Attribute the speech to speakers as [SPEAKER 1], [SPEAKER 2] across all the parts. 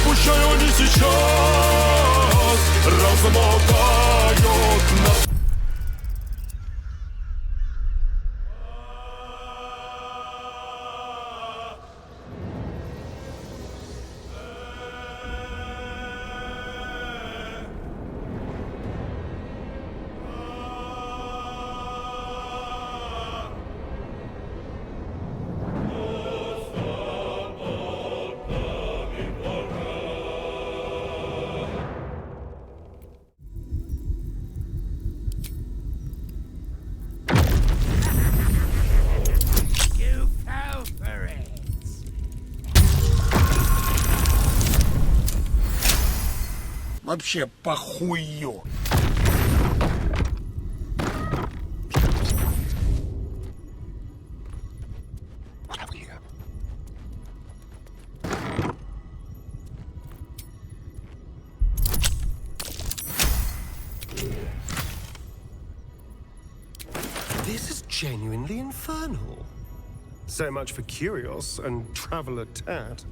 [SPEAKER 1] пущай они сейчас размотают нас.
[SPEAKER 2] Вообще похую.
[SPEAKER 3] This is genuinely infernal. So much for Curios and Traveller Tat.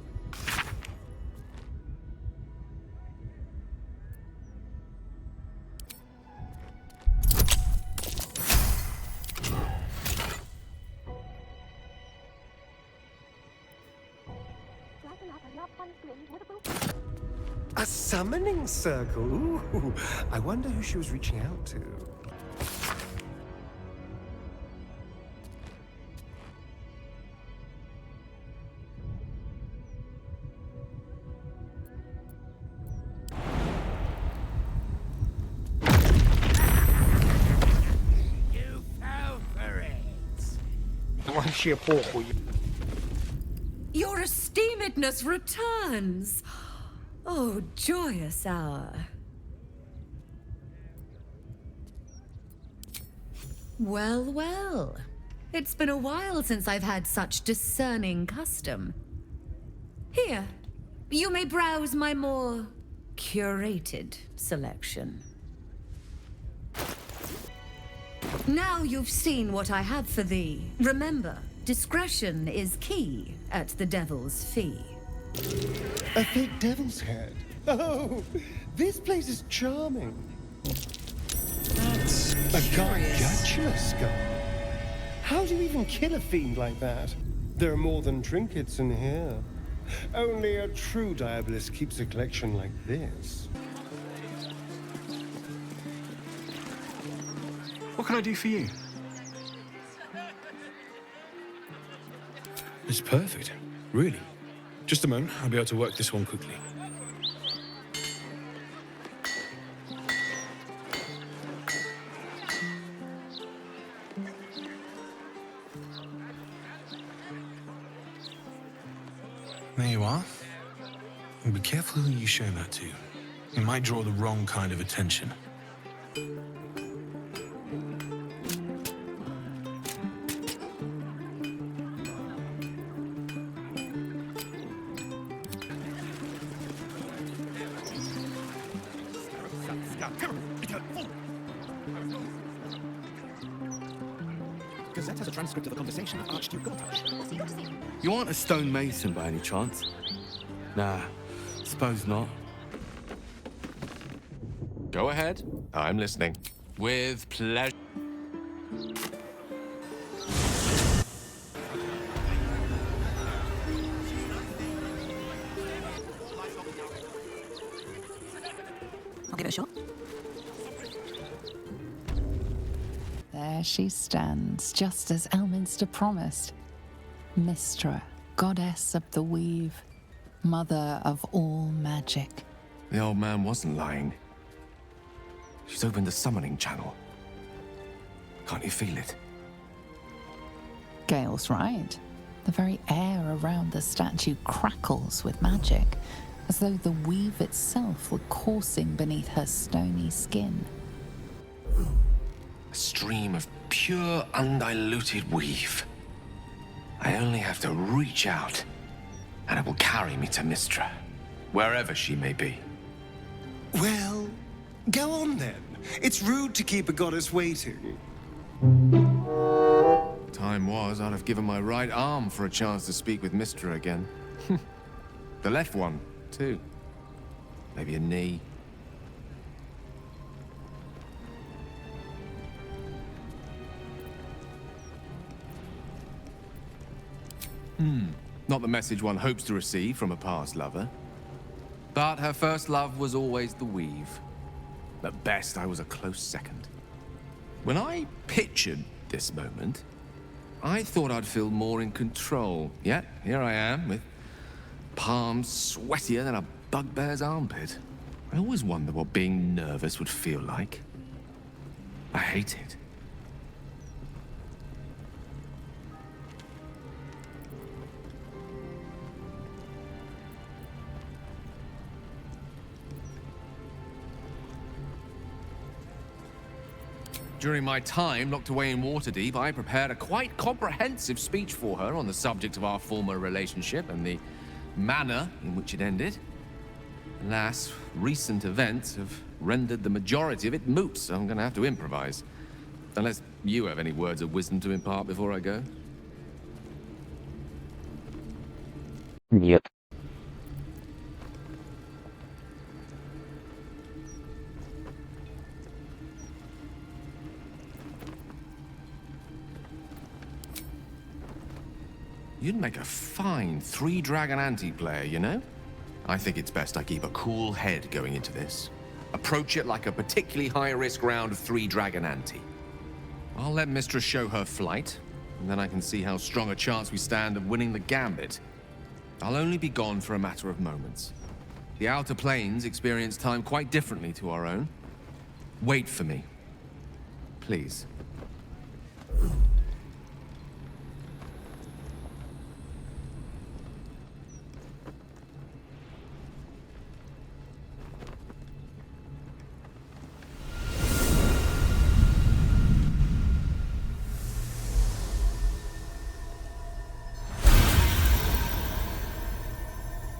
[SPEAKER 3] A summoning circle? Ooh, I wonder who she was reaching out to.
[SPEAKER 4] You fell for it.
[SPEAKER 2] Вообще похуй.
[SPEAKER 5] Your esteemedness returns. Oh, joyous hour. Well, well. It's been a while since I've had such discerning custom. Here, you may browse my more curated selection. Now you've seen what I have for thee. Remember, discretion is key at the Devil's Fee.
[SPEAKER 3] A fake devil's head. Oh, this place is charming.
[SPEAKER 4] That's
[SPEAKER 3] A gargantuan skull. How do you even kill a fiend like that? There are more than trinkets in here. Only a true diabolist keeps a collection like this.
[SPEAKER 6] What can I do for you?
[SPEAKER 7] It's perfect. Really. Just a moment, I'll be able to work this one quickly. There you are. And be careful who you show that to. It might draw the wrong kind of attention.
[SPEAKER 4] Gazette has a transcript of the conversation with Archduke Montage.
[SPEAKER 8] You aren't a stonemason by any chance? Nah, suppose not.
[SPEAKER 9] Go ahead. I'm listening. With pleasure.
[SPEAKER 5] I'll give it a shot.
[SPEAKER 10] There she stands, just as Elminster promised. Mystra, goddess of the weave, mother of all magic.
[SPEAKER 9] The old man wasn't lying. She's opened the summoning channel. Can't you feel it?
[SPEAKER 10] Gale's right. The very air around the statue crackles with magic, as though the weave itself were coursing beneath her stony skin.
[SPEAKER 9] A stream of pure, undiluted weave. I only have to reach out, and it will carry me to Mystra, wherever she may be.
[SPEAKER 3] Well, go on then. It's rude to keep a goddess waiting.
[SPEAKER 9] Time was, I'd have given my right arm for a chance to speak with Mystra again. The left one, too. maybe a knee. Not the message one hopes to receive from a past lover. But her first love was always the weave. At best, I was a close second. When I pictured this moment, I thought I'd feel more in control. Yet, here I am, with palms sweatier than a bugbear's armpit. I always wonder what being nervous would feel like. I hate it. During my time locked away in Waterdeep, I prepared a quite comprehensive speech for her on the subject of our former relationship and the manner in which it ended. Alas, recent events have rendered the majority of it moot, so I'm gonna have to improvise. Unless you have any words of wisdom to impart before I go.
[SPEAKER 6] Нет.
[SPEAKER 9] You'd make a fine three-dragon anti-player, you know? I think it's best I keep a cool head going into this. Approach it like a particularly high-risk round of three-dragon ante. I'll let Mistress show her flight, and then I can see how strong a chance we stand of winning the gambit. I'll only be gone for a matter of moments. The Outer Planes experience time quite differently to our own. Wait for me. Please.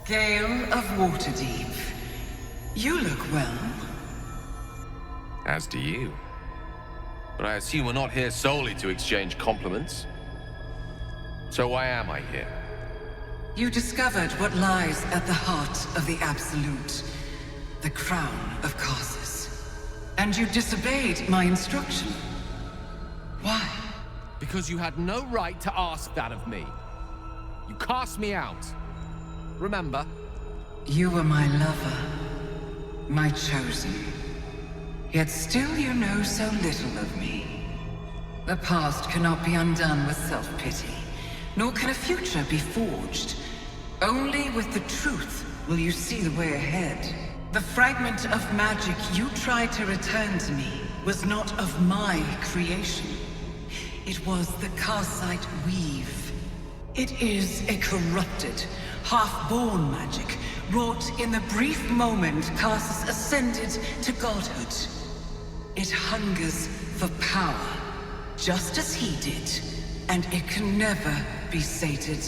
[SPEAKER 11] Gale of Waterdeep. You look well.
[SPEAKER 9] As do you. But I assume we're not here solely to exchange compliments. So why am I here?
[SPEAKER 11] You discovered what lies at the heart of the Absolute, the crown of Karsus. And you disobeyed my instruction. Why?
[SPEAKER 9] Because you had no right to ask that of me. You cast me out. Remember?
[SPEAKER 11] You were my lover, my chosen. Yet still you know so little of me. The past cannot be undone with self-pity, nor can a future be forged. Only with the truth will you see the way ahead. The fragment of magic you tried to return to me was not of my creation. It was the Karsite weave. It is a corrupted, half-born magic, wrought in the brief moment Karsus ascended to godhood. It hungers for power, just as he did, and it can never be sated.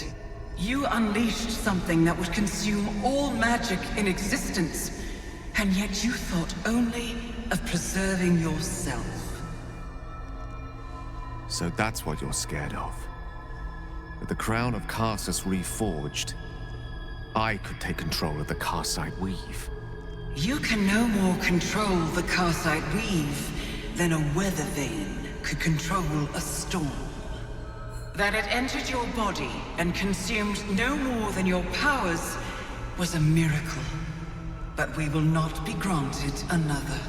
[SPEAKER 11] You unleashed something that would consume all magic in existence, and yet you thought only of preserving yourself.
[SPEAKER 9] So that's what you're scared of. With the crown of Karsus reforged, I could take control of the Karsite weave.
[SPEAKER 11] You can no more control the Karsite weave than a weather vane could control a storm. That it entered your body and consumed no more than your powers was a miracle. But we will not be granted another.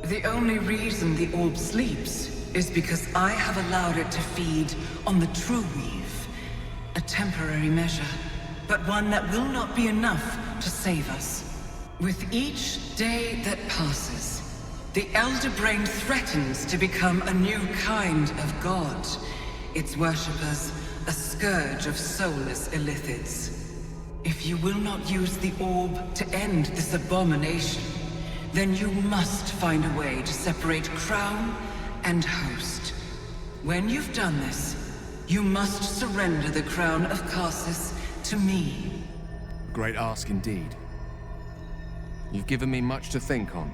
[SPEAKER 11] The only reason the orb sleeps is because I have allowed it to feed on the true weave. A temporary measure, but one that will not be enough to save us. With each day that passes, the Elder Brain threatens to become a new kind of god. Its worshippers, a scourge of soulless illithids. If you will not use the orb to end this abomination, then you must find a way to separate crown and host. When you've done this, you must surrender the crown of Karsus to me.
[SPEAKER 9] A great ask indeed. You've given me much to think on,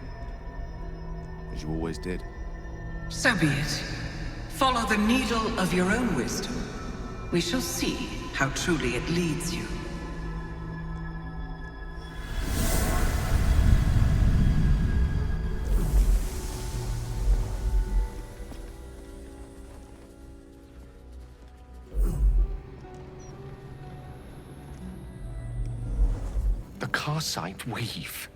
[SPEAKER 9] as you always did.
[SPEAKER 11] So be it. Follow the needle of your own wisdom. We shall see how truly it leads you.
[SPEAKER 9] Karsite weave.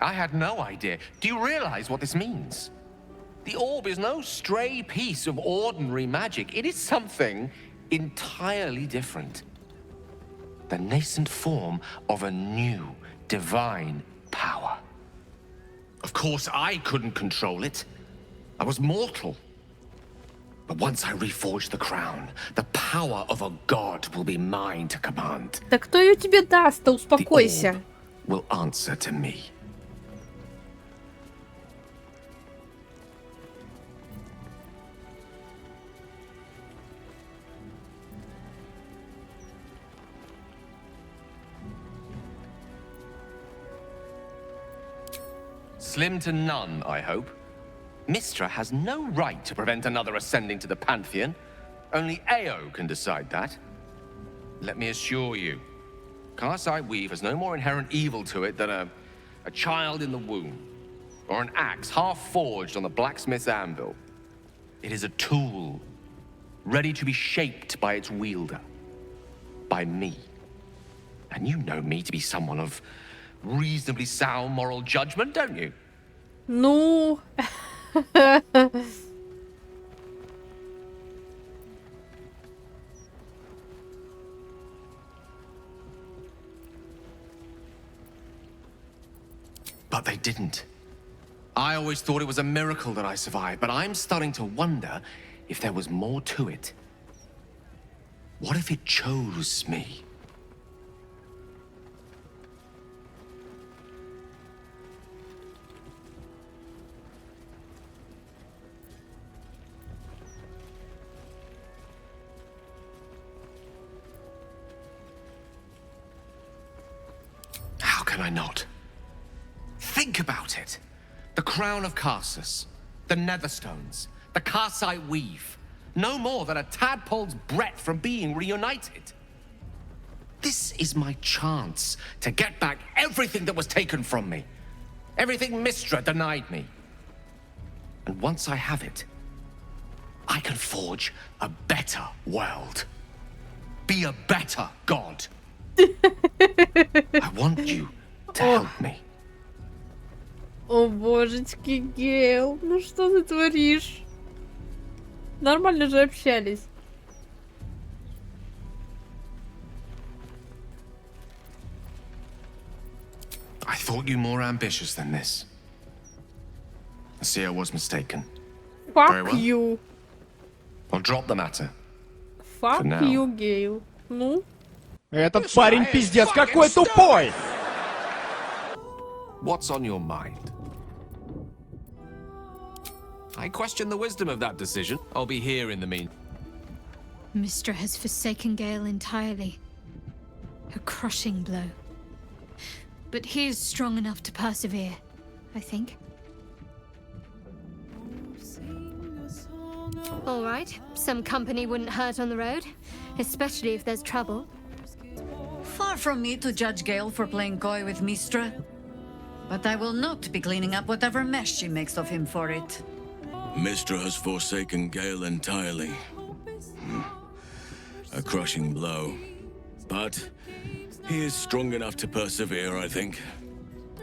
[SPEAKER 9] I had no idea. Do you realize what this means? The orb is no stray piece of ordinary magic. It is something entirely different. The nascent form of a new divine power. Of course, I couldn't control it. I was mortal. But once I reforge the crown, the power of a god will be mine to command.
[SPEAKER 12] Да кто ее тебе даст-то? Успокойся.
[SPEAKER 9] The orb will answer to me. Slim to none, I hope. Mistra has no right to prevent another ascending to the Pantheon. Only Ao can decide that. Let me assure you, Karsite Weave has no more inherent evil to it than a child in the womb, or an axe half-forged on the blacksmith's anvil. It is a tool, ready to be shaped by its wielder, by me. And you know me to be someone of reasonably sound moral judgment, don't you?
[SPEAKER 12] Ну...
[SPEAKER 9] But they didn't. I always thought it was a miracle that I survived, but I'm starting to wonder if there was more to it. What if it chose me? How can I not? Think about it. The crown of Karsus, the Netherstones, the Karsite Weave. No more than a tadpole's breadth from being reunited. This is my chance to get back everything that was taken from me. Everything Mistra denied me. And once I have it, I can forge a better world. Be a better god. I want you to help me.
[SPEAKER 12] О, божечки, Гейл, ну что ты творишь? Нормально же общались.
[SPEAKER 9] I thought you more ambitious than this. I see I was mistaken. Very
[SPEAKER 12] Fuck
[SPEAKER 9] well.
[SPEAKER 12] you.
[SPEAKER 9] I'll drop the matter.
[SPEAKER 12] Fuck
[SPEAKER 9] now.
[SPEAKER 12] you, Гейл. Ну?
[SPEAKER 2] Этот парень пиздец какой тупой!
[SPEAKER 9] What's on your mind? I question the wisdom of that decision. I'll be here in the mean.
[SPEAKER 5] Mistra has forsaken Gale entirely. A crushing blow. But he is strong enough to persevere, I think. All right, some company wouldn't hurt on the road, especially if there's trouble.
[SPEAKER 13] Far from me to judge Gale for playing coy with Mistra, but I will not be cleaning up whatever mess she makes of him for it.
[SPEAKER 1] Mistra has forsaken Gale entirely. A crushing blow. But he is strong enough to persevere, I think.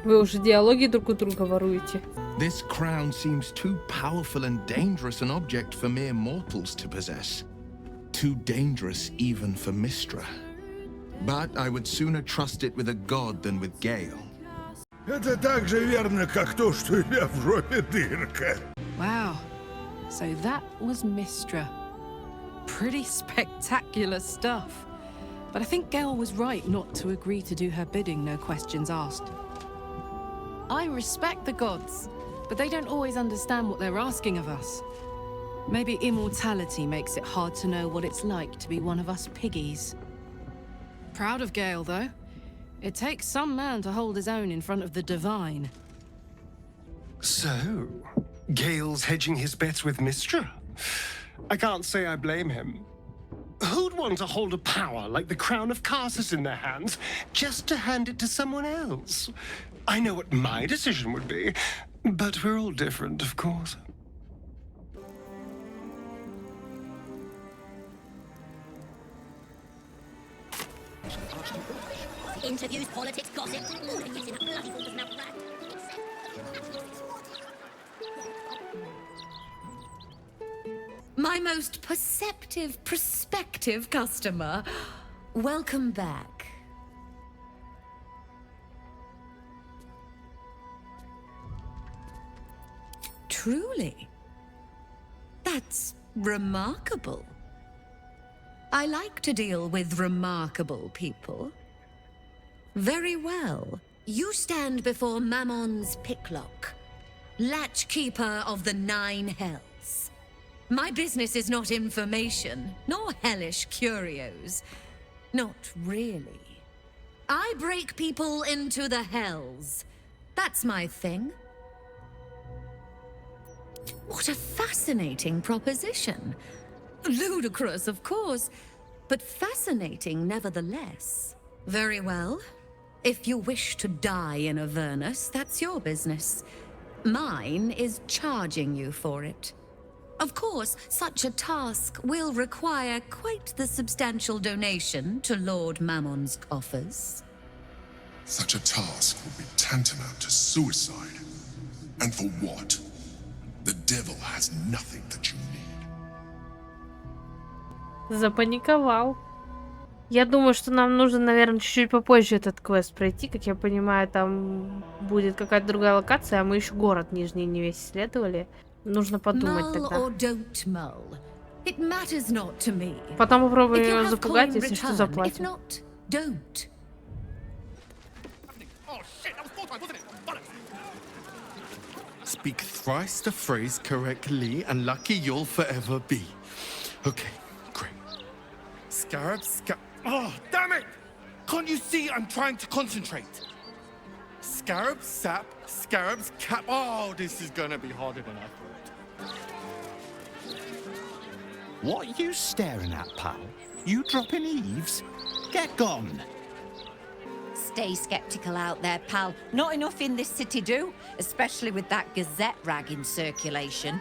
[SPEAKER 12] Вы уже диалоги друг у друга воруете.
[SPEAKER 14] This crown seems too powerful and dangerous an object for mere mortals to possess. Too dangerous even for Mistra. But I would sooner trust it with a god than with Gale.
[SPEAKER 1] Это так же верно, как то, что у меня в жопе дырка.
[SPEAKER 15] Wow. So that was Mistra. Pretty spectacular stuff. But I think Gale was right not to agree to do her bidding, no questions asked. I respect the gods, but they don't always understand what they're asking of us. Maybe immortality makes it hard to know what it's like to be one of us piggies. Proud of Gale, though. It takes some man to hold his own in front of the divine.
[SPEAKER 3] So, Gale's hedging his bets with Mistra? I can't say I blame him. Who'd want to hold a power like the crown of Karsus in their hands just to hand it to someone else? I know what my decision would be, but we're all different, of course.
[SPEAKER 16] Interviews, politics, gossip, all it gets in a bloody Baldurs now rat.
[SPEAKER 5] My most prospective customer. Welcome back. Truly. That's remarkable. I like to deal with remarkable people. Very well. You stand before Mammon's picklock, latchkeeper of the 9 hells. My business is not information, nor hellish curios. Not really. I break people into the hells. That's my thing. What a fascinating proposition. Ludicrous, of course, but fascinating nevertheless. Very well. If you wish to die in Avernus, that's your business. Mine is charging you for it. Of course, such a task will require quite the substantial donation to Lord Mammon's coffers.
[SPEAKER 17] Such a task would be tantamount to suicide. And for what? The devil has nothing that you need.
[SPEAKER 12] Запаниковал. Я думаю, что нам нужно, наверное, чуть-чуть попозже этот квест пройти. Как я понимаю, там будет какая-то другая локация, а мы еще город Нижний не весь исследовали. Нужно подумать тогда. Потом попробуем его запугать, если что, заплатим.
[SPEAKER 8] Speak thrice the phrase correctly, and lucky you'll forever be. Okay, great. Scarab, oh, damn it! Can't you see I'm trying to concentrate? Scarab, sap, scarab's cap. Oh, this is gonna be harder than I thought.
[SPEAKER 18] What are you staring at, pal? You dropping eaves? Get gone.
[SPEAKER 19] Stay skeptical out there, pal. Not enough in this city do, especially with that Gazette rag in circulation.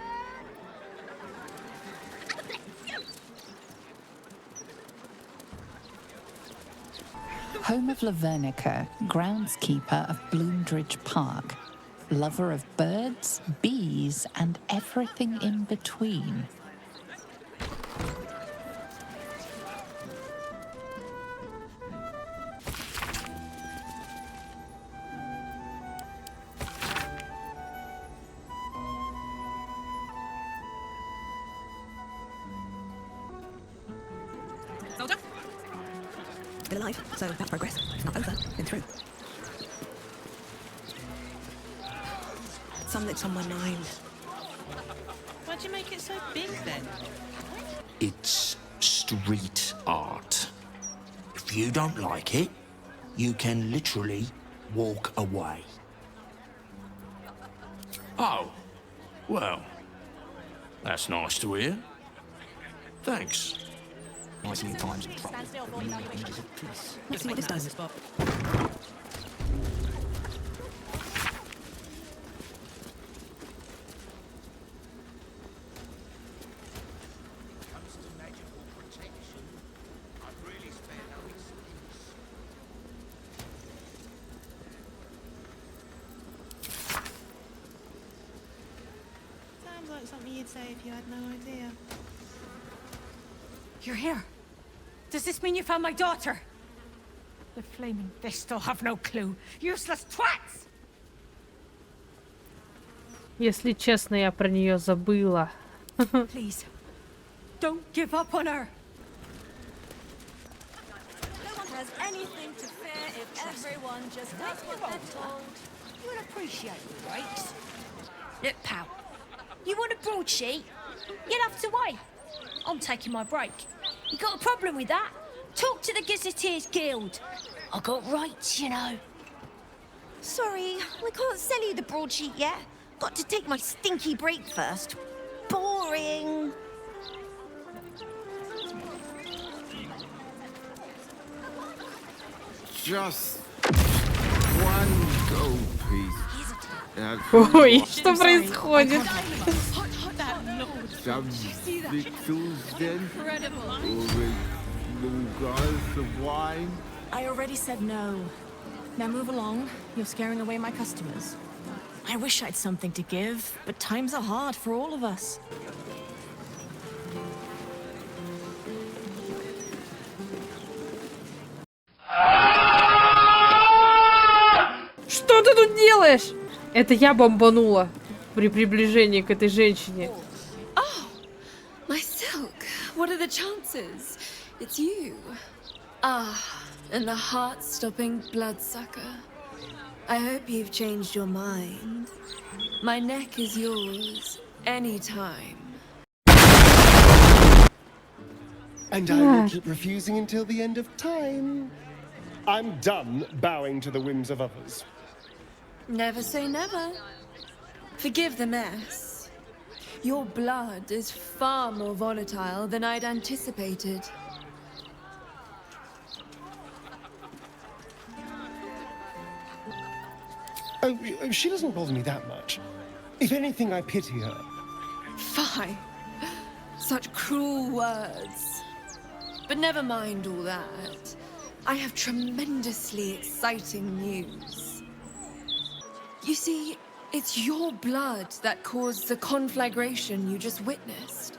[SPEAKER 10] Home of Lavernica, groundskeeper of Bloomdridge Park, lover of birds, bees, and everything in between.
[SPEAKER 20] Still alive, so that's progress. It's not over. Been through. Something's on my mind.
[SPEAKER 15] Why'd you make it so big then?
[SPEAKER 18] It's street art. If you don't like it, you can literally walk away.
[SPEAKER 1] Oh, well, that's nice to hear. Thanks.
[SPEAKER 18] Nice new times of trouble.
[SPEAKER 20] Let's see what this does.
[SPEAKER 15] Sounds like something you'd say if you had no idea.
[SPEAKER 21] You're here. Does this mean you found my daughter? The flaming fish still have no clue. Useless twats!
[SPEAKER 12] Если честно, я про нее забыла.
[SPEAKER 21] Please, don't give up on her.
[SPEAKER 22] No one has anything to fear if everyone just does what they're told. You'll appreciate the breaks. Look, pal, you want a broadsheet? You'll have to wait. I'm taking my break. You got a problem with that? Talk to the Gazetteers Guild. I got rights, you know. Sorry, we can't sell you the broadsheet yet. Got to take my stinky break first. Boring.
[SPEAKER 8] Just one go, please.
[SPEAKER 12] Ой, что происходит?
[SPEAKER 8] Some victuals then, or a little glass of wine.
[SPEAKER 20] I already said no. Now move along. You're scaring away my customers. I wish I'd something to give, but times are hard for all of us.
[SPEAKER 12] Что ты тут делаешь? Это я бомбанула при приближении к этой женщине.
[SPEAKER 4] Oh, my silk. What are the chances? It's you. Ah, and the heart-stopping bloodsucker. I hope you've changed your mind. My neck is yours, anytime.
[SPEAKER 3] And I will keep refusing until the end of time. I'm done bowing to the whims of others.
[SPEAKER 4] Never say never. Forgive the mess. Your blood is far more volatile than I'd anticipated.
[SPEAKER 3] Oh, she doesn't bother me that much. If anything, I pity her.
[SPEAKER 4] Fie. Such cruel words. But never mind all that. I have tremendously exciting news. You see, it's your blood that caused the conflagration you just witnessed.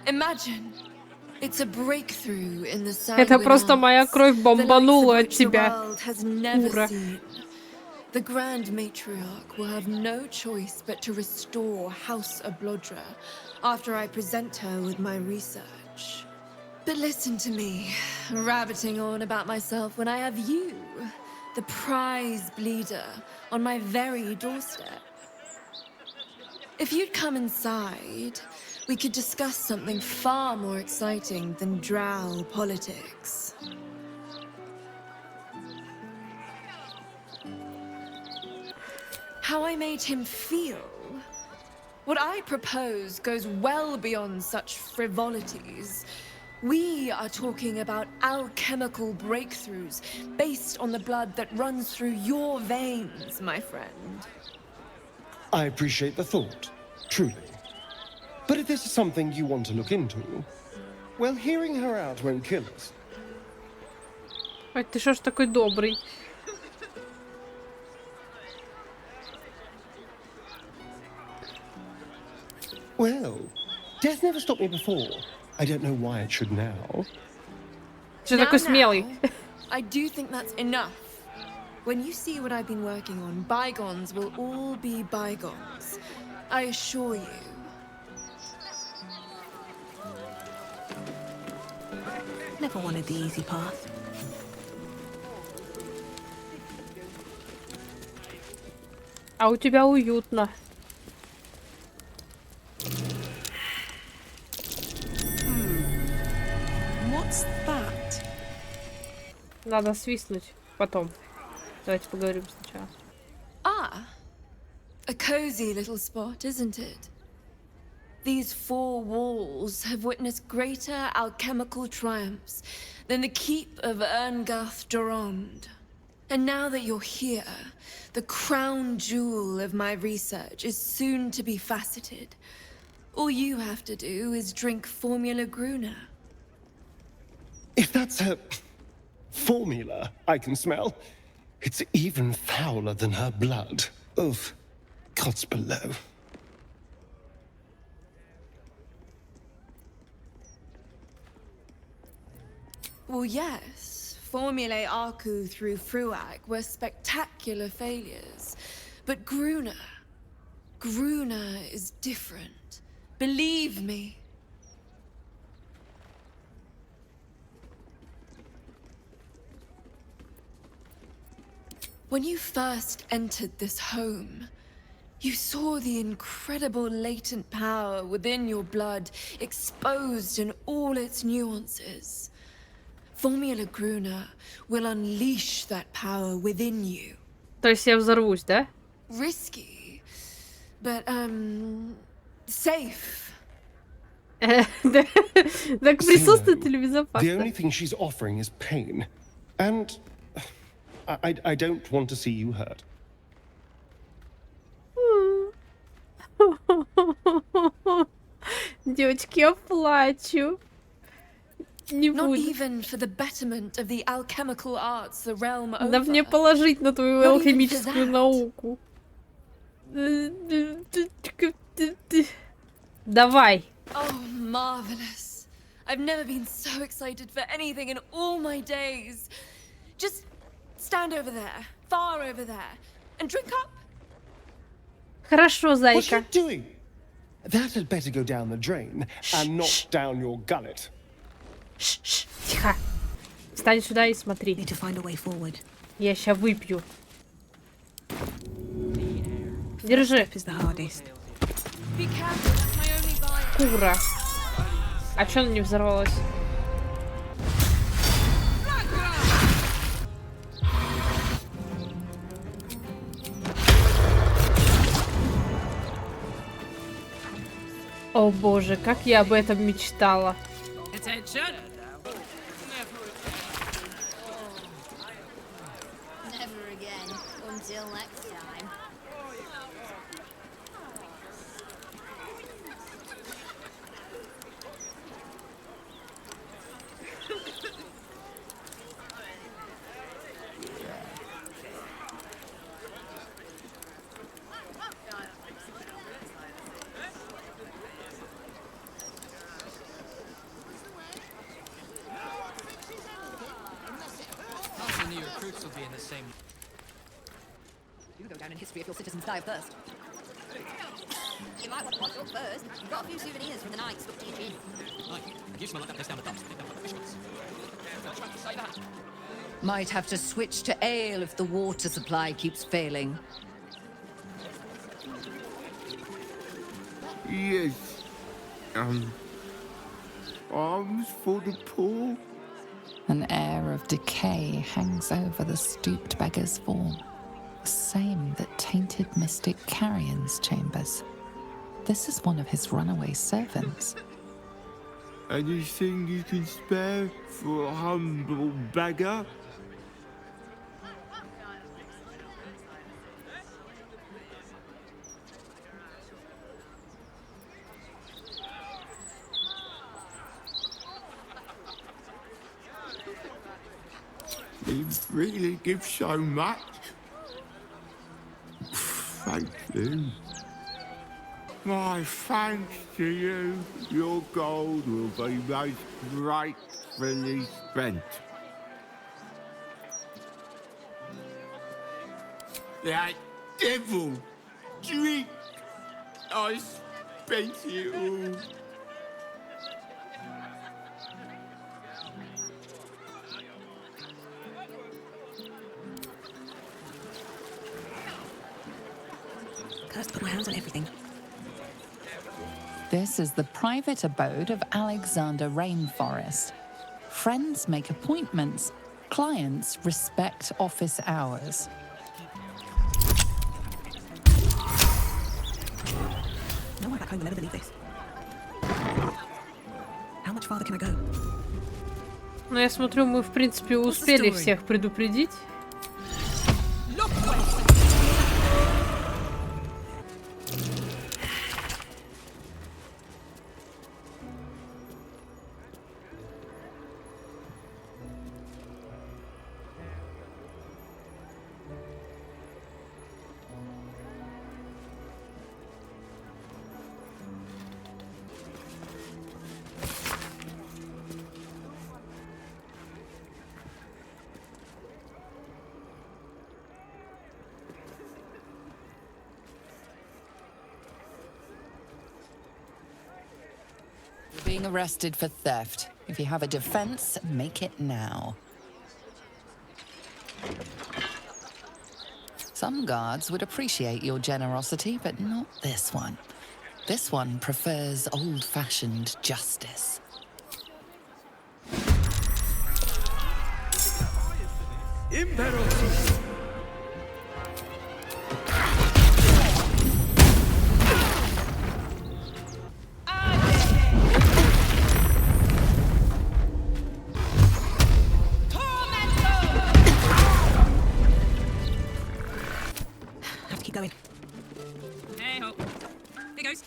[SPEAKER 4] Imagine, it's a breakthrough in the
[SPEAKER 12] Это просто моя кровь бомбанула от тебя. Ура.
[SPEAKER 4] The Grand Matriarch will have no choice but to restore House Ablodra after I present her with my research. But listen to me, rabbiting on about myself when I have you, the prize bleeder, on my very doorstep. If you'd come inside, we could discuss something far more exciting than drow politics. How I made him feel. What I propose goes well beyond such frivolities. We are talking about alchemical breakthroughs based on the blood that runs through your veins, my friend.
[SPEAKER 3] I appreciate the thought, truly. But if this is something you want to look into, well, hearing her out won't kill us.
[SPEAKER 12] Ой, ты что ж такой добрый?
[SPEAKER 3] Well, death never stopped me before. I don't know why it should now.
[SPEAKER 12] Что такой смелый?
[SPEAKER 4] I do think that's enough. When you see what I've been working on, bygones will all be bygones. I assure you.
[SPEAKER 20] Never wanted the easy path.
[SPEAKER 12] А у тебя уютно.
[SPEAKER 20] What's that?
[SPEAKER 12] Надо свистнуть потом. Давайте поговорим сначала.
[SPEAKER 4] Ah, a cozy little spot, isn't it? These four walls have witnessed greater alchemical triumphs than the keep of Erngarth Durand. And now that you're here, the crown jewel of my research is soon to be faceted. All you have to do is drink Formula Gruna.
[SPEAKER 3] If that's her formula I can smell, it's even fouler than her blood. Oof, God's below.
[SPEAKER 4] Well, yes, Formulae Arcu through Fruag were spectacular failures. But Gruna is different. Believe me. When you first entered this home, you saw the incredible latent power within your blood exposed in all its nuances. Formula Gruna will unleash that power within you.
[SPEAKER 12] То есть я взорвусь, да?
[SPEAKER 4] Risky, but safe.
[SPEAKER 12] Так присутствует или безопасно?
[SPEAKER 3] The only thing she's offering is pain. And I don't want to see you hurt.
[SPEAKER 12] Девочки, я плачу. Не
[SPEAKER 4] Not
[SPEAKER 12] буду.
[SPEAKER 4] even for the betterment of the alchemical arts the realm over.
[SPEAKER 12] Да мне положить на твою алхимическую науку. Давай.
[SPEAKER 4] Oh, marvelous. I've never been so excited for anything in all my days. Just stand over there, far over there, and drink up.
[SPEAKER 12] Хорошо,
[SPEAKER 3] What's
[SPEAKER 12] зайка.
[SPEAKER 3] you doing? That had better go down the drain and not down your gullet.
[SPEAKER 12] Тихо. Встань сюда и смотри. Я ща выпью. Держи. Кура. А чё она не взорвалась? О боже, как я об этом мечтала.
[SPEAKER 16] Never again. Until next time.
[SPEAKER 6] The new recruits will be in the same.
[SPEAKER 7] You go down in history if your citizens die of thirst.
[SPEAKER 16] You might want to wash up first. You've got a few souvenirs from the night stuck to your chin.
[SPEAKER 6] You smell like that place down the dumps.
[SPEAKER 7] Might have to switch to ale if the water supply keeps failing.
[SPEAKER 8] Yes. Arms for the poor?
[SPEAKER 10] An air of decay hangs over the stooped beggar's form, the same that tainted mystic Carrion's chambers. This is one of his runaway servants.
[SPEAKER 8] Anything you can spare for a humble beggar? You really give so much? Thank you. My thanks to you. Your gold will be most gratefully spent. That devil drink! I spent it all.
[SPEAKER 7] Cursed put my hands on everything.
[SPEAKER 10] This is the private abode of Alexander Rainforest. Friends make appointments. Clients respect office hours.
[SPEAKER 7] No one back home will ever believe this. How much farther can I go?
[SPEAKER 12] Ну, я смотрю, мы, в принципе, успели всех предупредить.
[SPEAKER 10] Being arrested for theft. If you have a defense, make it now. Some guards would appreciate your generosity, but not this one. This one prefers old-fashioned justice.
[SPEAKER 8] Imperator!
[SPEAKER 7] Going.
[SPEAKER 21] Hey ho. Here goes.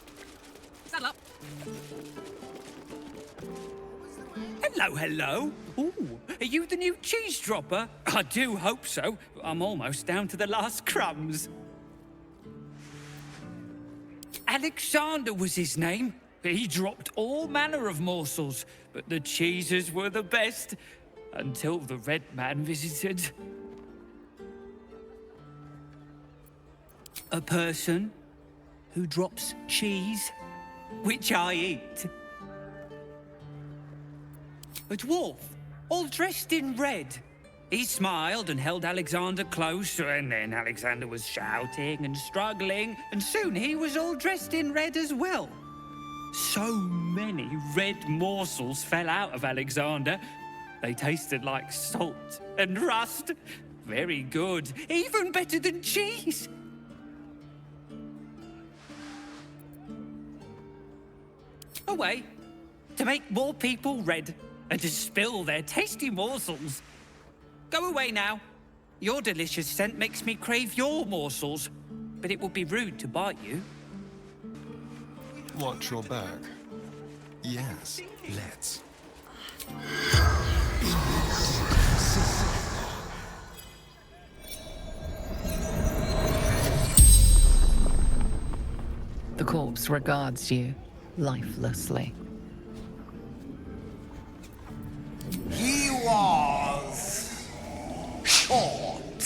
[SPEAKER 21] Saddle up.
[SPEAKER 2] Hello, hello. Ooh, are you the new cheese dropper? I do hope so. I'm almost down to the last crumbs. Alexander was his name. He dropped all manner of morsels, but the cheeses were the best. Until the Red Man visited. A person who drops cheese, which I eat. A dwarf, all dressed in red. He smiled and held Alexander close, and then Alexander was shouting and struggling, and soon he was all dressed in red as well. So many red morsels fell out of Alexander. They tasted like salt and rust. Very good, even better than cheese. A way to make more people red and to spill their tasty morsels. Go away now. Your delicious scent makes me crave your morsels, but it would be rude to bite you.
[SPEAKER 14] Watch your back. Yes, let's.
[SPEAKER 10] The corpse regards you lifelessly.
[SPEAKER 11] He was short,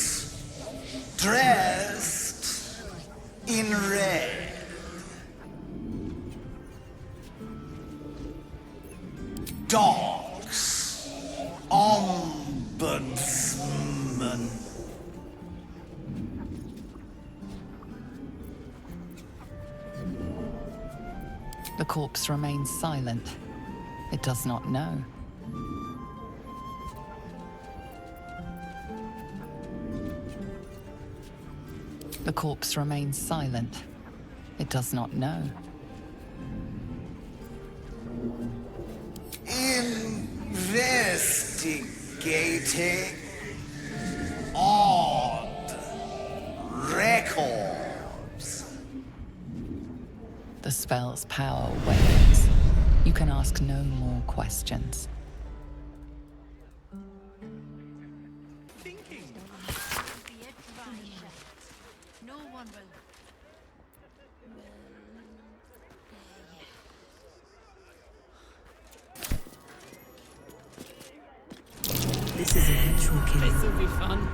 [SPEAKER 11] dressed in red. Dogs, ombudsman.
[SPEAKER 10] The corpse remains silent. It does not know. The corpse remains silent. It does not know.
[SPEAKER 11] Investigating odd records.
[SPEAKER 10] The spell's power wanes. You can ask no more questions.
[SPEAKER 22] No one will.
[SPEAKER 23] This is a ritual killing.
[SPEAKER 21] This'll be fun.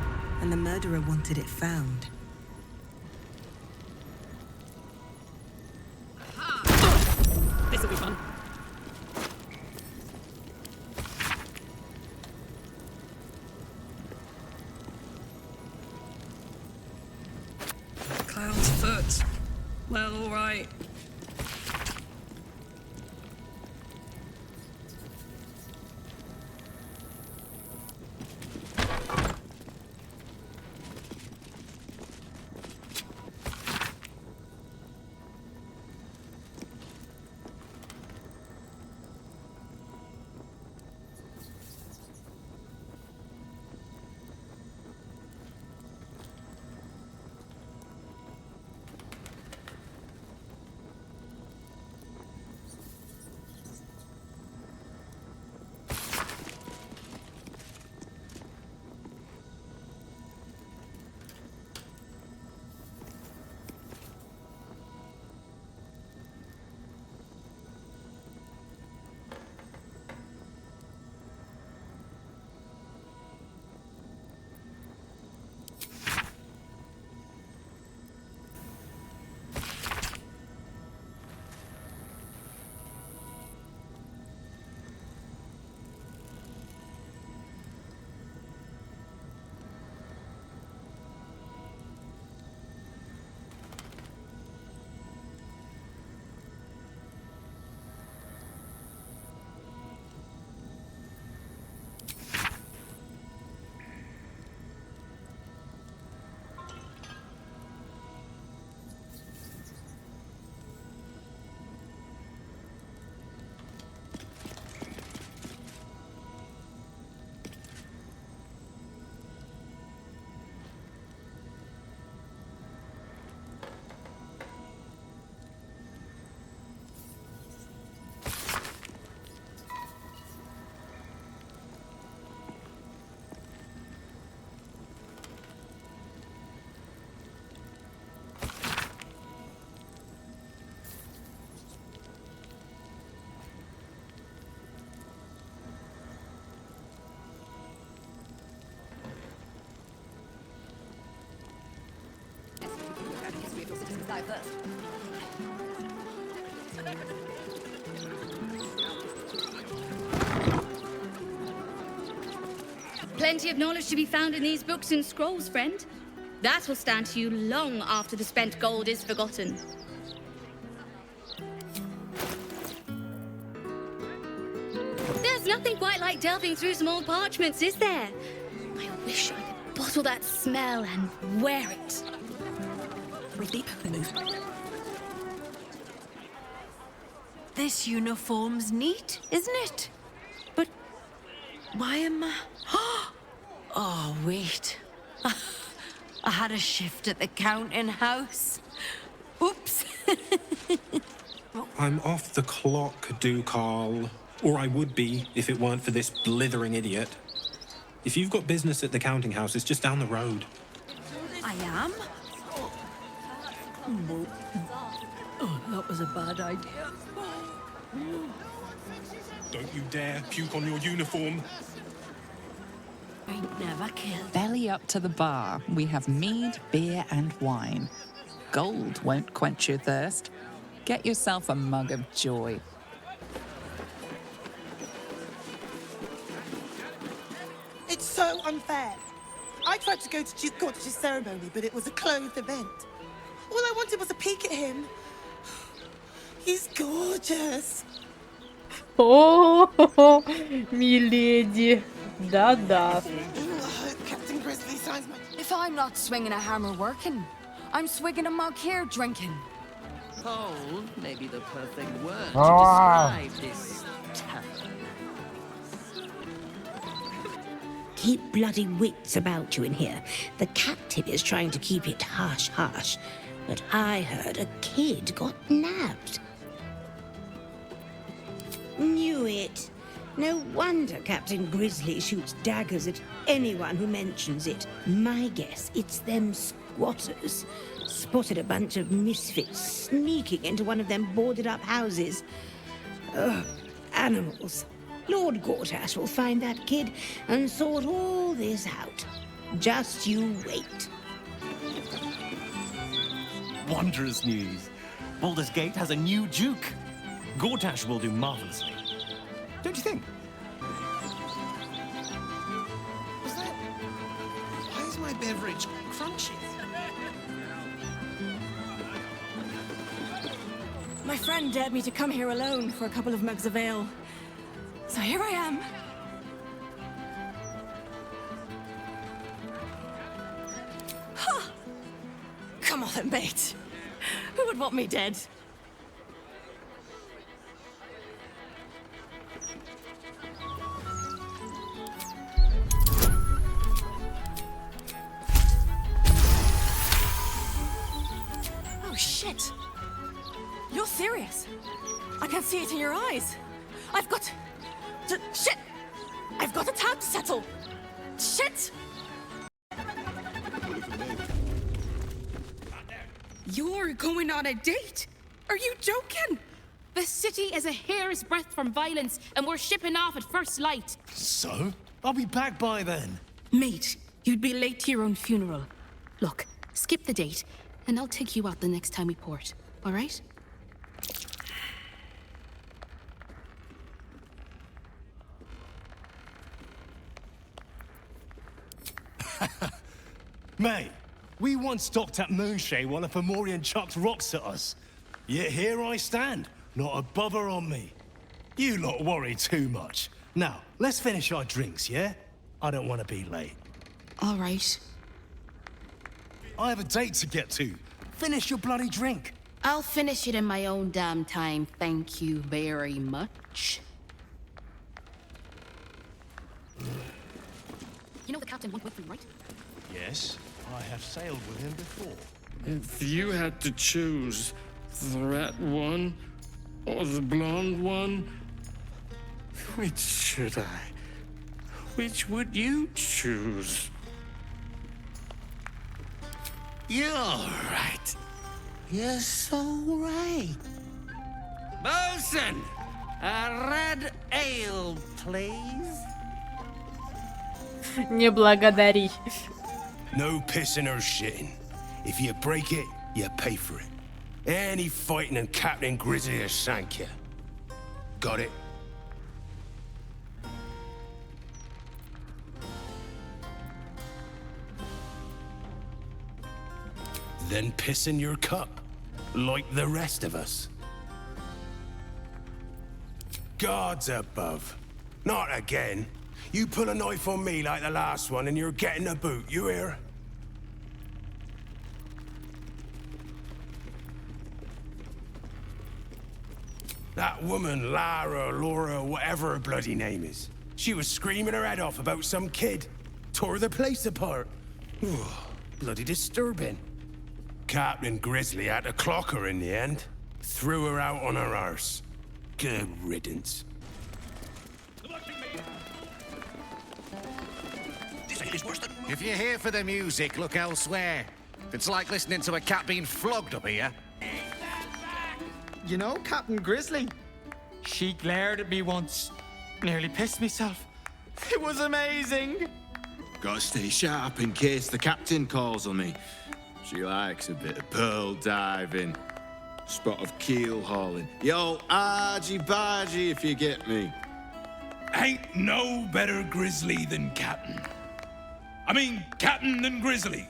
[SPEAKER 23] And the murderer wanted it found.
[SPEAKER 21] This'll be fun. Clown's foot. Well, all right.
[SPEAKER 19] try first.
[SPEAKER 5] Plenty of knowledge to be found in these books and scrolls, friend. That will stand to you long after the spent gold is forgotten. There's nothing quite like delving through some old parchments, is there? I wish I could bottle that smell and wear it.
[SPEAKER 23] Breathe deep, move. This uniform's neat, isn't it? But why am I... Oh, wait. I had a shift at the counting house. Oops.
[SPEAKER 9] I'm off the clock, Carl. Or I would be if it weren't for this blithering idiot. If you've got business at the counting house, it's just down the road.
[SPEAKER 23] I am? Oh, that was a bad idea.
[SPEAKER 9] Don't you dare puke on your uniform.
[SPEAKER 23] I never killed.
[SPEAKER 10] Belly up to the bar. We have mead, beer, and wine. Gold won't quench your thirst. Get yourself a mug of joy.
[SPEAKER 13] It's so unfair. I tried to go to Duke Cottage's ceremony, but it was a clothed event. All I wanted was a peek at him. He's gorgeous.
[SPEAKER 12] Oh, milady. Да-да.
[SPEAKER 13] Captain Grizzly signs my...
[SPEAKER 24] If I'm not swinging a hammer working, I'm swigging a mug here drinking.
[SPEAKER 25] Cold may be the perfect word
[SPEAKER 26] Ah.
[SPEAKER 25] to describe this tavern.
[SPEAKER 27] Keep bloody wits about you in here. The captain is trying to keep it hush-hush. But I heard a kid got nabbed. Knew it. No wonder Captain Grizzly shoots daggers at anyone who mentions it. My guess, it's them squatters. Spotted a bunch of misfits sneaking into one of them boarded-up houses. Ugh, animals. Lord Gortash will find that kid and sort all this out. Just you wait.
[SPEAKER 18] Wondrous news. Baldur's Gate has a new Duke. Gortash will do marvelously. Don't you think?
[SPEAKER 11] Why is my beverage crunchy?
[SPEAKER 20] My friend dared me to come here alone for a couple of mugs of ale. So here I am. Ha! Come on then, mate. Who would want me dead? Oh, shit. You're serious. I can see it in your eyes. I've got... Shit! I've got a tab to settle. Shit!
[SPEAKER 28] You're going on a date? Are you joking? The city is a hair's breadth from violence, and we're shipping off at first light.
[SPEAKER 18] So? I'll be back by then.
[SPEAKER 28] Mate, you'd be late to your own funeral. Look, skip the date, and I'll take you out the next time we port, all right?
[SPEAKER 18] Mate, we once stopped at Moonshay while a Fomorian chucked rocks at us. Yet here I stand, not a bother on me. You lot worry too much. Now, let's finish our drinks, yeah? I don't want to be late.
[SPEAKER 28] All right.
[SPEAKER 18] I have a date to get to. Finish your bloody drink.
[SPEAKER 28] I'll finish it in my own damn time, thank you very much. You know the captain went with me, right?
[SPEAKER 18] Yes, I have sailed with him before.
[SPEAKER 29] If you had to choose the red one or the blonde one, which should I? Which would you choose?
[SPEAKER 11] You're right. You're so right.
[SPEAKER 25] Bosun! A red ale, please.
[SPEAKER 12] Не благодари.
[SPEAKER 18] No pissing or shitting. If you break it, you pay for it.
[SPEAKER 11] Any fighting and Captain Grizzly has sank you. Got it? Then piss in your cup, like the rest of us. Gods above. Not again. You pull a knife on me like the last one and you're getting a boot, you hear? That woman, Lara, Laura, whatever her bloody name is. She was screaming her head off about some kid. Tore the place apart. Bloody disturbing. Captain Grizzly had to clock her in the end. Threw her out on her arse. Good riddance.
[SPEAKER 1] If you're here for the music, look elsewhere. It's like listening to a cat being flogged up here.
[SPEAKER 3] You know, Captain Grizzly? She glared at me once. Nearly pissed myself. It was amazing.
[SPEAKER 4] Gotta stay sharp in case the captain calls on me. She likes a bit of pearl diving, spot of keel hauling. Yo, argy-bargy, if you get me.
[SPEAKER 6] Ain't no better grizzly than Captain. I mean, Captain than Grizzly.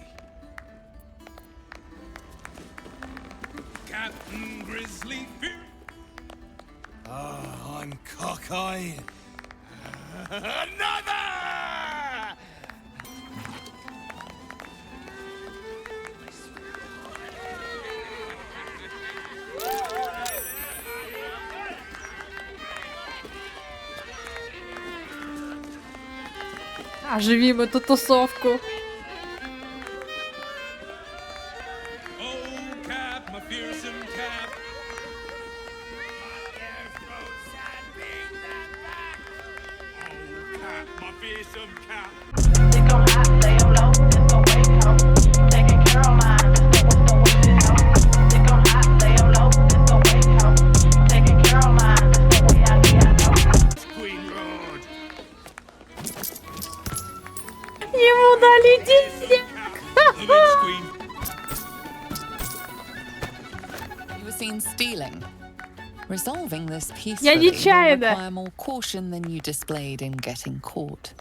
[SPEAKER 6] Captain Grizzly.
[SPEAKER 11] Oh, I'm cockeyed. Another!
[SPEAKER 12] Оживим эту тусовку. Ему дали денег.
[SPEAKER 10] You were seen stealing. Resolving this
[SPEAKER 12] Я
[SPEAKER 10] peacefully will
[SPEAKER 12] нечаянно.
[SPEAKER 10] require more caution than you displayed in getting caught.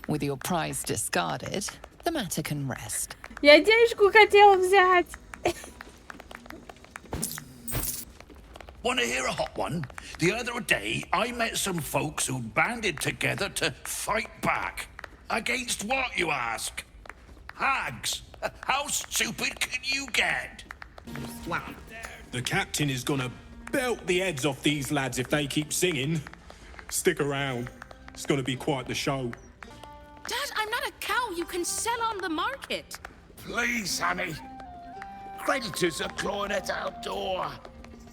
[SPEAKER 10] With your prize discarded, the matter can rest.
[SPEAKER 12] Я денежку хотела взять.
[SPEAKER 8] Want to hear a hot one? The other day, I met some folks who banded together to fight back. Against what, you ask? Hags. How stupid can you get?
[SPEAKER 9] The captain is gonna belt the heads off these lads if they keep singing. Stick around. It's gonna be quite the show.
[SPEAKER 28] Dad, I'm not a cow you can sell on the market.
[SPEAKER 11] Please, honey. Creditors are clawing at our door.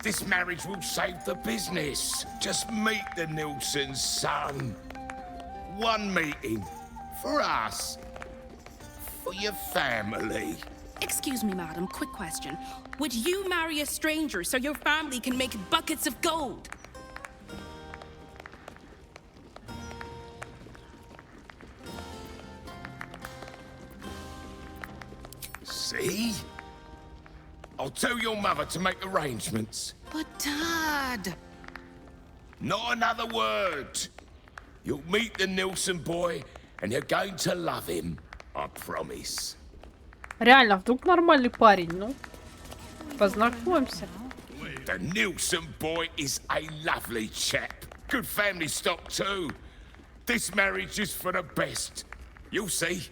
[SPEAKER 11] This marriage will save the business. Just meet the Nilssons, son. One meeting. For us. For your family.
[SPEAKER 28] Excuse me, madam, quick question. Would you marry a stranger so your family can make buckets of gold?
[SPEAKER 11] See? I'll tell your mother to make arrangements.
[SPEAKER 28] But, Dad...
[SPEAKER 11] Not another word. You'll meet the Nilsson boy, and you're going to love him. I promise.
[SPEAKER 12] Реально, вдруг нормальный парень, ну? Познакомимся.
[SPEAKER 11] The Nilsson boy is a lovely chap. Good family stock, too. This marriage is for the best. You'll see.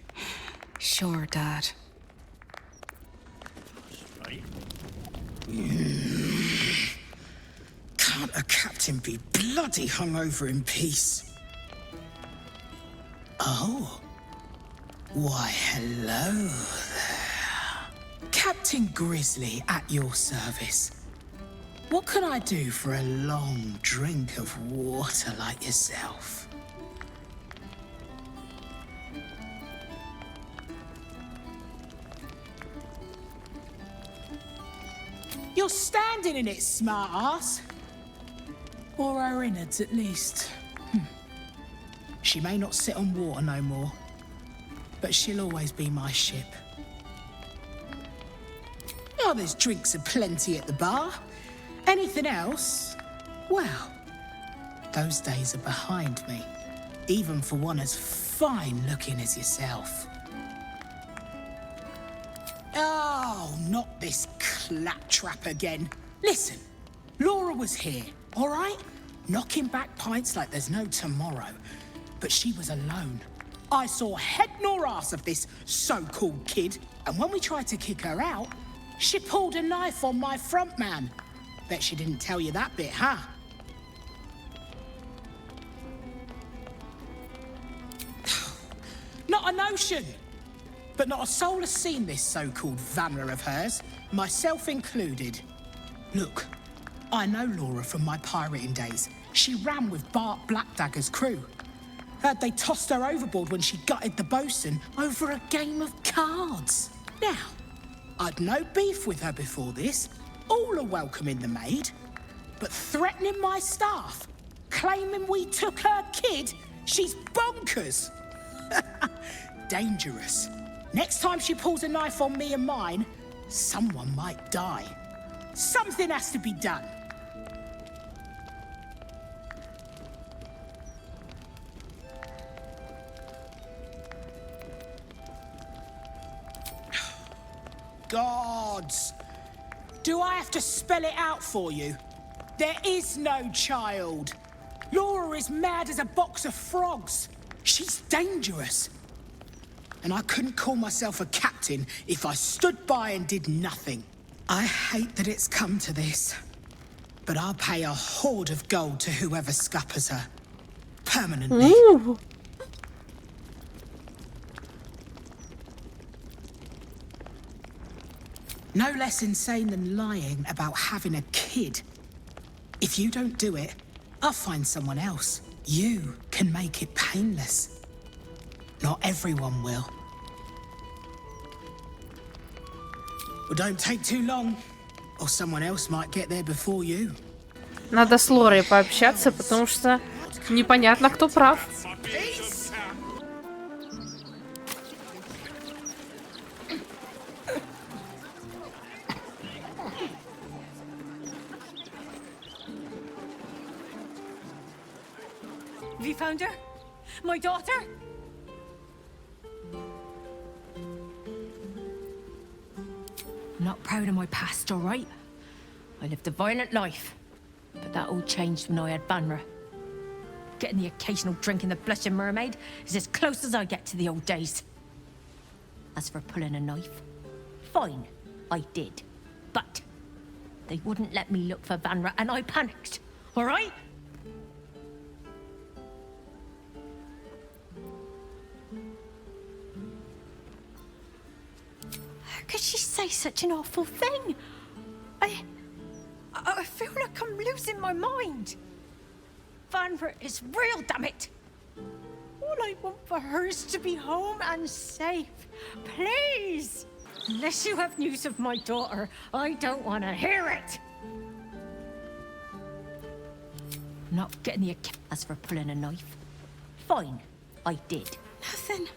[SPEAKER 28] Sure, Dad.
[SPEAKER 15] Can't a captain be bloody hungover in peace? Oh. Why, hello there. Captain Grizzly at your service. What can I do for a long drink of water like yourself? You're standing in it, smart ass. Or her innards, at least. She may not sit on water no more, but she'll always be my ship. Oh, there's drinks aplenty at the bar. Anything else? Well, those days are behind me. Even for one as fine-looking as yourself. Oh, not this claptrap again. Listen, Laura was here, all right? Knocking back pints like there's no tomorrow. But she was alone. I saw head nor ass of this so-called kid, and when we tried to kick her out, she pulled a knife on my front man. Bet she didn't tell you that bit, huh? Not a notion. But not a soul has seen this so-called vanner of hers, myself included. Look, I know Laura from my pirating days. She ran with Bart Blackdagger's crew. Heard they tossed her overboard when she gutted the bosun over a game of cards. Now, I'd no beef with her before this. All are welcoming the maid. But threatening my staff, claiming we took her kid, she's bonkers. Dangerous. Next time she pulls a knife on me and mine, someone might die. Something has to be done. Gods! Do I have to spell it out for you? There is no child. Laura is mad as a box of frogs. She's dangerous. And I couldn't call myself a captain if I stood by and did nothing. I hate that it's come to this. But I'll pay a hoard of gold to whoever scuppers her. Permanently.
[SPEAKER 12] Ooh.
[SPEAKER 15] No less insane than lying about having a kid. If you don't do it, I'll find someone else. You can make it painless. Not everyone will. Well, don't take too long, or someone else might get there before you.
[SPEAKER 12] Надо с Лорой пообщаться, потому что непонятно, кто прав.
[SPEAKER 20] Have you found her? My daughter? I'm not proud of my past, all right? I lived a violent life, but that all changed when I had Banra. Getting the occasional drink in the Blushing Mermaid is as close as I get to the old days. As for pulling a knife, fine, I did. But they wouldn't let me look for Banra, and I panicked, all right? How could she say such an awful thing? I feel like I'm losing my mind. Vanra is real, damn it. All I want for her is to be home and safe. Please! Unless you have news of my daughter, I don't want to hear it. Not getting the as for pulling a knife. Fine, I did. Nothing.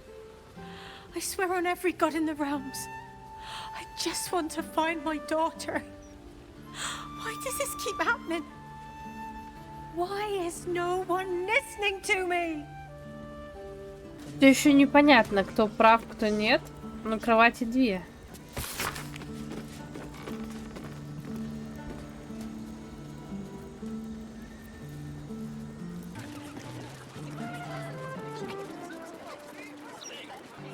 [SPEAKER 20] I swear on every god in the realms. I just want to find my daughter. Why does this keep happening? Why is no one listening to me?
[SPEAKER 12] Все еще непонятно, кто прав, кто нет. На кровати две.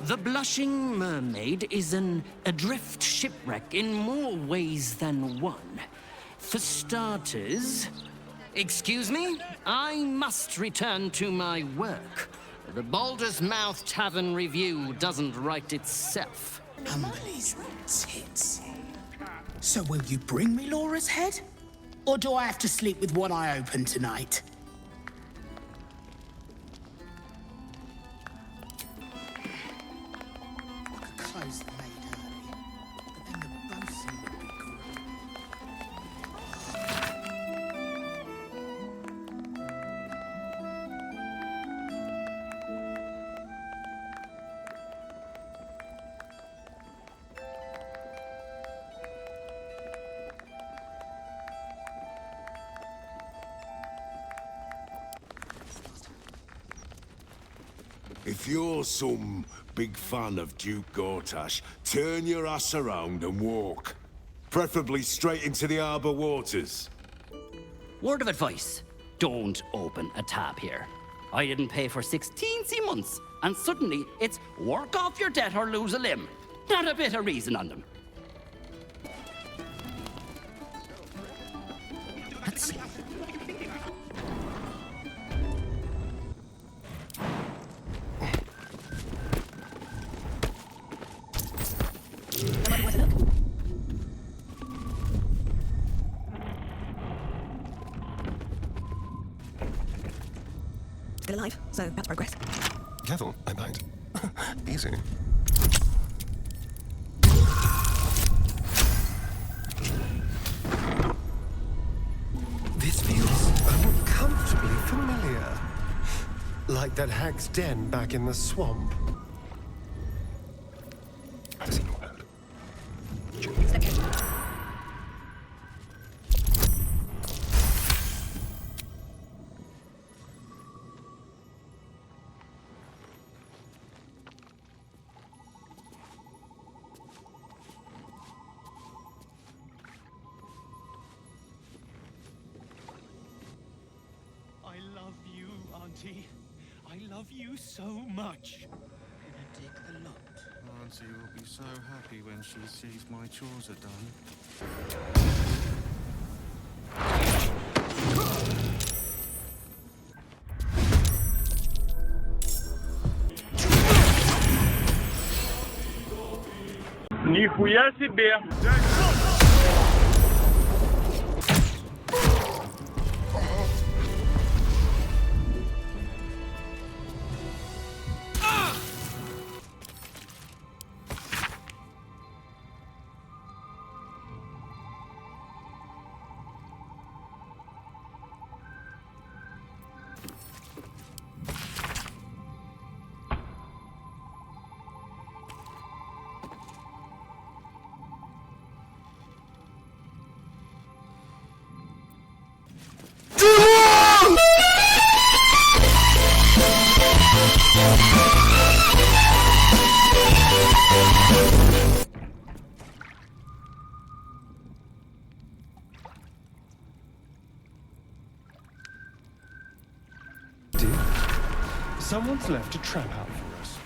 [SPEAKER 2] The Blushing Mermaid is an adrift shipwreck in more ways than one. For starters... Excuse me? I must return to my work. The Baldurs Mouth Tavern Review doesn't write itself.
[SPEAKER 15] Umberly's tits. So will you bring me Laura's head? Or do I have to sleep with one eye open tonight? I could close the maid early, but then the bosun would be gone.
[SPEAKER 11] If you're some big fan of Duke Gortash, turn your ass around and walk. Preferably straight into the harbour waters.
[SPEAKER 2] Word of advice, don't open a tab here. I didn't pay for 16 months, and suddenly it's work off your debt or lose a limb. Not a bit of reason on them. Let's see.
[SPEAKER 20] Still alive, so that's progress.
[SPEAKER 5] Careful, I might. Easy. This feels uncomfortably familiar. Like that hag's den back in the swamp. I've seen or heard.
[SPEAKER 18] I love you so much.
[SPEAKER 1] Auntie will be so happy when she sees my chores are done.
[SPEAKER 7] Нихуя себе!
[SPEAKER 5] Someone's left a trap out for us.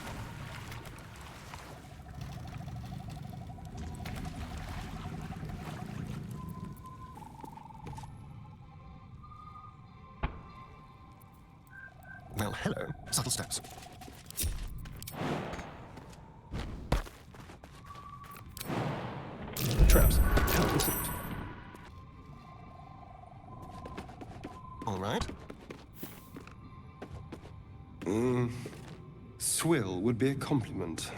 [SPEAKER 5] Well, hello. Subtle steps. Traps. Count complete. All right. Swill would be a compliment.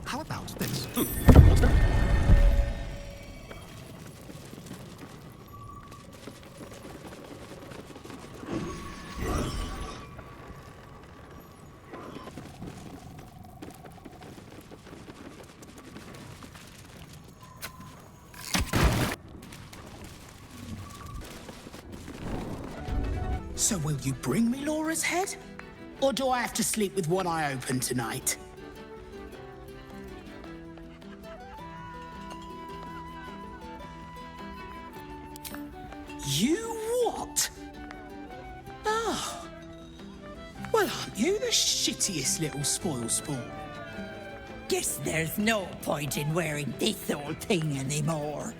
[SPEAKER 5] How about this? What's that?
[SPEAKER 15] So will you bring me Laura's head? Or do I have to sleep with one eye open tonight? You what? Oh. Well, aren't you the shittiest little spoil sport?
[SPEAKER 23] Guess there's no point in wearing this old thing anymore.